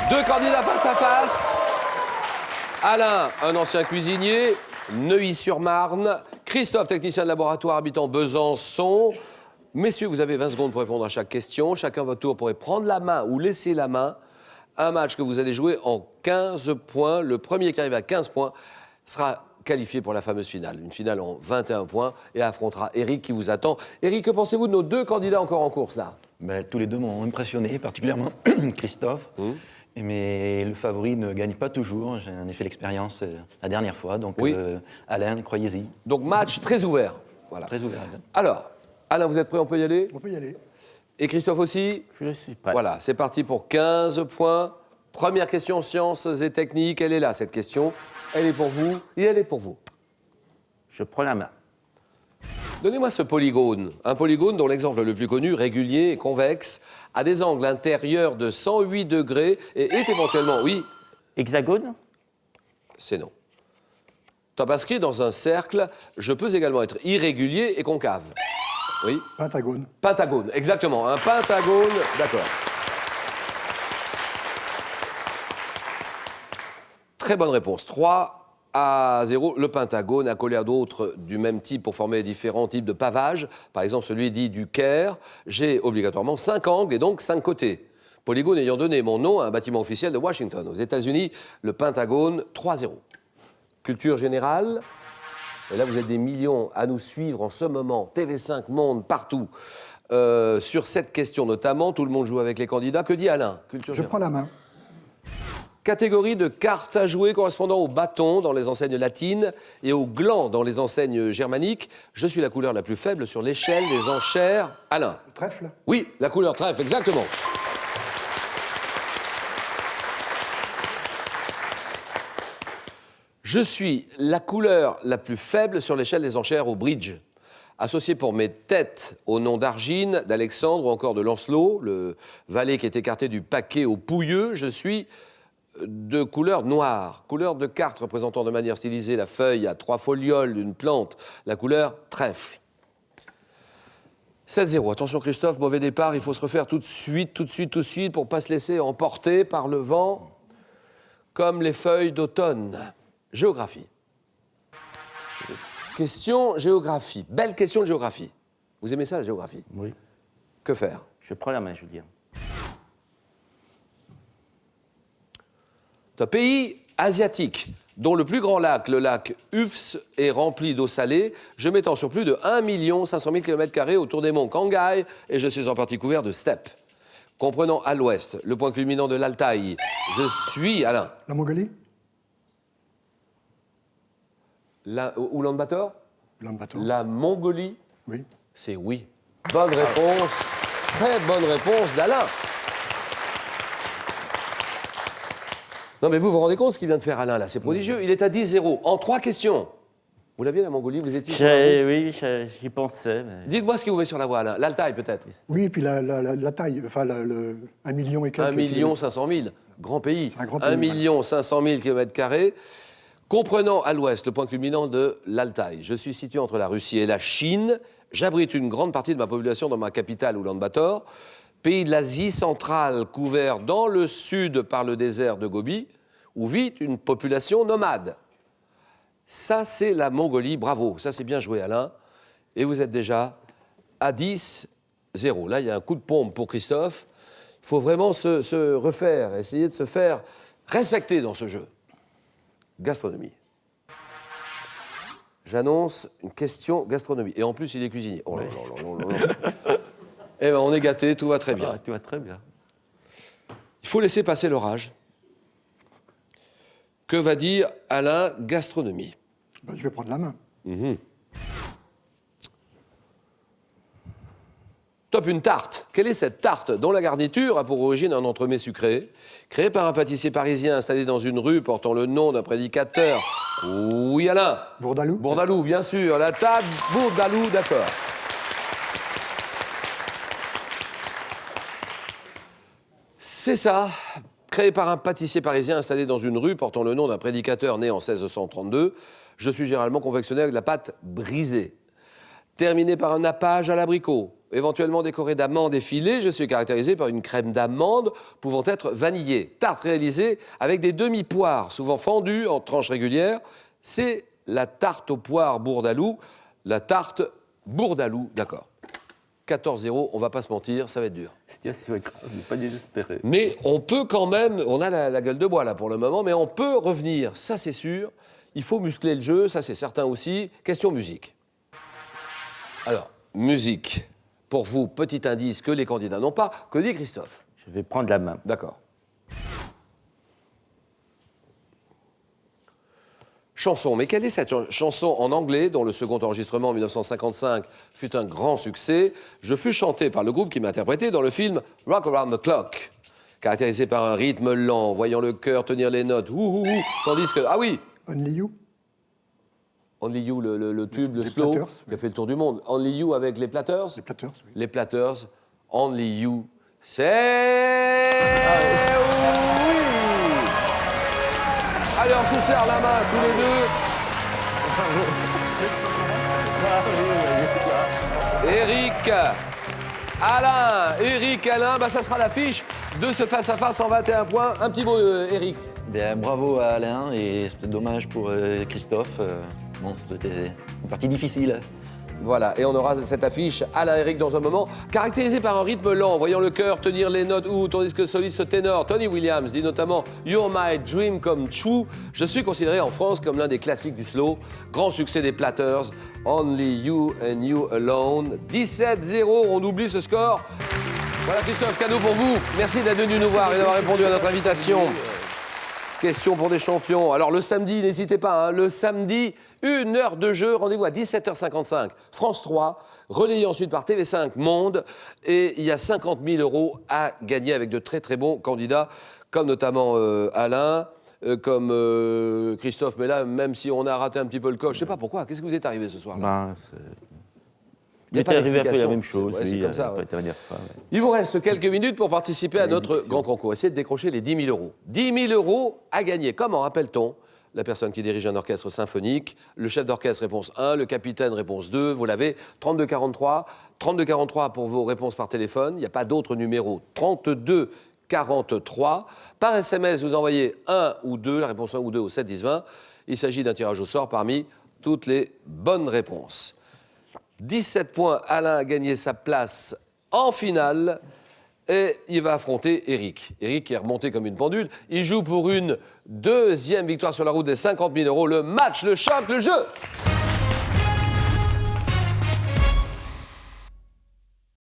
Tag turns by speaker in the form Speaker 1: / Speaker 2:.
Speaker 1: Deux candidats face à face. Alain, un ancien cuisinier, Neuilly-sur-Marne. Christophe, technicien de laboratoire habitant Besançon. Messieurs, vous avez 20 secondes pour répondre à chaque question. Chacun votre tour pourrait prendre la main ou laisser la main. Un match que vous allez jouer en 15 points. Le premier qui arrive à 15 points sera qualifié pour la fameuse finale. Une finale en 21 points et affrontera Eric qui vous attend. Eric, que pensez-vous de nos deux candidats encore en course là?
Speaker 2: Tous les deux m'ont impressionné, particulièrement Christophe. Mais le favori ne gagne pas toujours. J'en ai fait l'expérience la dernière fois. Donc,
Speaker 1: oui.
Speaker 2: Alain, croyez-y.
Speaker 1: Donc, match très ouvert. Voilà.
Speaker 2: Très ouvert, exact.
Speaker 1: Alors, Alain, vous êtes prêt? On peut y aller?
Speaker 3: On peut y aller.
Speaker 1: Et Christophe aussi?
Speaker 4: Je suis prêt.
Speaker 1: Voilà, c'est parti pour 15 points. Première question, sciences et techniques. Elle est là, cette question. Elle est pour vous et elle est pour vous.
Speaker 4: Je prends la main.
Speaker 1: Donnez-moi ce polygone. Un polygone dont l'exemple le plus connu, régulier et convexe, a des angles intérieurs de 108 degrés et est éventuellement, oui,
Speaker 4: Hexagone?
Speaker 1: c'est non. Top inscrit dans un cercle, je peux également être irrégulier et concave. Oui.
Speaker 3: Pentagone.
Speaker 1: Pentagone, exactement. Un pentagone, d'accord. Très bonne réponse. 3-0. Le pentagone, accolé à d'autres du même type pour former différents types de pavages. Par exemple, celui dit du Caire. J'ai obligatoirement 5 angles et donc 5 côtés. Polygone ayant donné mon nom à un bâtiment officiel de Washington. Aux États-Unis, le Pentagone, 3-0. Culture générale. Et là, vous êtes des millions à nous suivre en ce moment. TV5 Monde, partout. Sur cette question notamment, tout le monde joue avec les candidats. Que dit Alain? Culture
Speaker 3: Je
Speaker 1: générale.
Speaker 3: prends la main.
Speaker 1: Catégorie de cartes à jouer correspondant au bâton dans les enseignes latines et au gland dans les enseignes germaniques. Je suis la couleur la plus faible sur l'échelle des enchères. Alain?
Speaker 3: Le trèfle.
Speaker 1: Oui, la couleur trèfle, exactement. Je suis la couleur la plus faible sur l'échelle des enchères au bridge. Associé pour mes têtes au nom d'Argine, d'Alexandre ou encore de Lancelot, le valet qui est écarté du paquet au pouilleux, je suis de couleur noire, couleur de carte représentant de manière stylisée la feuille à 3 folioles d'une plante, la couleur trèfle. 7-0. Attention Christophe, mauvais départ, il faut se refaire tout de suite pour ne pas se laisser emporter par le vent, comme les feuilles d'automne. Géographie. Question géographie. Belle question de géographie. Vous aimez ça, la géographie?
Speaker 4: Oui.
Speaker 1: Que faire?
Speaker 4: Je prends la main, Julien.
Speaker 1: C'est un pays asiatique dont le plus grand lac, le lac Ufs, est rempli d'eau salée. Je m'étends sur plus de 1 500 000 km² autour des monts Kangai et je suis en partie couvert de steppes. Comprenant à l'ouest le point culminant de l'Altaï, je suis, Alain,
Speaker 3: La Mongolie.
Speaker 1: Oulan-Bator,
Speaker 3: Ulaanbaatar.
Speaker 1: la Mongolie,
Speaker 3: Oui.
Speaker 1: c'est oui. Bonne réponse, très bonne réponse d'Alain. Non mais vous vous rendez compte ce qu'il vient de faire Alain là, c'est prodigieux. Il est à 10-0 en 3 questions. Vous l'aviez la Mongolie, vous étiez sur la route.
Speaker 4: Oui, j'y pensais. Mais...
Speaker 1: Dites-moi ce qui vous met sur la voie Alain. L'Altaï peut-être.
Speaker 3: Oui, et puis la taille, enfin, 1 million et quelques.
Speaker 1: 1 500 000, grand pays.
Speaker 3: C'est un grand
Speaker 1: 1
Speaker 3: pays,
Speaker 1: 500 000 km², comprenant à l'ouest le point culminant de l'Altaï. Je suis situé entre la Russie et la Chine. J'abrite une grande partie de ma population dans ma capitale, Oulan-Bator. Pays de l'Asie centrale, couvert dans le sud par le désert de Gobi, où vit une population nomade. Ça, c'est la Mongolie. Bravo. Ça, c'est bien joué, Alain. Et vous êtes déjà à 10-0. Là, il y a un coup de pompe pour Christophe. Il faut vraiment se refaire, essayer de se faire respecter dans ce jeu. Gastronomie. J'annonce une question gastronomie. Et en plus, il est cuisinier. Oh là là là là là. Eh bien, on est gâtés, tout va très bien.
Speaker 4: Tu vas très bien.
Speaker 1: Il faut laisser passer l'orage. Que va dire Alain, gastronomie?
Speaker 3: Je vais prendre la main.
Speaker 1: Top, une tarte. Quelle est cette tarte dont la garniture a pour origine un entremets sucré, créé par un pâtissier parisien installé dans une rue portant le nom d'un prédicateur? Oui, Alain.
Speaker 3: Bourdalou.
Speaker 1: Bourdalou, bien sûr. La table Bourdalou, d'accord. C'est ça. Créé par un pâtissier parisien installé dans une rue portant le nom d'un prédicateur né en 1632, je suis généralement confectionné avec de la pâte brisée. Terminé par un nappage à l'abricot. éventuellement décorée d'amandes effilées. Je suis caractérisé par une crème d'amande pouvant être vanillée. Tarte réalisée avec des demi-poires, souvent fendues en tranches régulières. C'est la tarte aux poires Bourdaloue. La tarte Bourdaloue, d'accord. 14-0, on va pas se mentir, ça va être dur.
Speaker 4: Situation est grave, ne pas désespérer.
Speaker 1: Mais on peut quand même, on a la gueule de bois là pour le moment, mais on peut revenir, ça c'est sûr. Il faut muscler le jeu, ça c'est certain aussi. Question musique. Alors, musique. Pour vous, petit indice que les candidats n'ont pas. Que dit Christophe?
Speaker 4: Je vais prendre la main.
Speaker 1: D'accord. Chanson. Mais quelle est cette chanson en anglais dont le second enregistrement en 1955 fut un grand succès? Je fus chanté par le groupe qui m'a interprété dans le film Rock Around the Clock. Caractérisé par un rythme lent, voyant le cœur tenir les notes, tandis que... Ah oui,
Speaker 3: Only You.
Speaker 1: Only You, le tube, le
Speaker 3: Les
Speaker 1: slow,
Speaker 3: Platters,
Speaker 1: qui a fait le tour du monde. Only You avec les Platters.
Speaker 3: Les Platters, oui.
Speaker 1: Les Platters, Only You. C'est... oui. Allez, on se serre la main tous les deux. Eric, Alain, bah, ça sera l'affiche de ce face-à-face en 21 points. Un petit mot, Eric.
Speaker 2: Bien, bravo à Alain et c'était dommage pour Christophe. Bon, c'était une partie difficile.
Speaker 1: Voilà, et on aura cette affiche Alain-Eric dans un moment, caractérisée par un rythme lent, voyant le cœur tenir les notes tandis que le soliste ténor Tony Williams dit notamment « You're my dream come true ». Je suis considéré en France comme l'un des classiques du slow, grand succès des Platters, « Only You and You Alone ». 17-0, on oublie ce score. Voilà Christophe, cadeau pour vous. Merci d'être venu nous voir et d'avoir répondu à notre invitation. Question pour des champions. Alors le samedi, n'hésitez pas, hein, le samedi, 1 heure de jeu, rendez-vous à 17h55, France 3, relayé ensuite par TV5 Monde. Et il y a 50 000 € à gagner avec de très très bons candidats, comme notamment Alain, comme Christophe. Mais là, même si on a raté un petit peu le coche, je ne sais pas pourquoi, qu'est-ce que vous êtes arrivé ce soir?
Speaker 4: Ben,
Speaker 1: Il y a
Speaker 4: il
Speaker 1: pas
Speaker 4: est arrivé un peu la
Speaker 1: d'explication.
Speaker 4: même chose,
Speaker 1: Ouais, c'est
Speaker 4: oui,
Speaker 1: comme ça,
Speaker 4: pas
Speaker 1: ouais.
Speaker 4: été la dernière fois, ouais.
Speaker 1: Il vous reste quelques minutes pour participer à notre
Speaker 4: Malédiction.
Speaker 1: grand concours. Essayez de décrocher les 10 000 €. 10 000 € à gagner. Comment rappelle-t-on? La personne qui dirige un orchestre symphonique, le chef d'orchestre réponse 1, le capitaine réponse 2, vous l'avez, 3243. 3243 pour vos réponses par téléphone, il n'y a pas d'autre numéro. 3243. Par SMS, vous envoyez 1 ou 2, la réponse 1 ou 2 au 7 10 20. Il s'agit d'un tirage au sort parmi toutes les bonnes réponses. 17 points, Alain a gagné sa place en finale et il va affronter Eric. Eric qui est remonté comme une pendule. Il joue pour une deuxième victoire sur la route des 50 000 €. Le match, le choc, le jeu.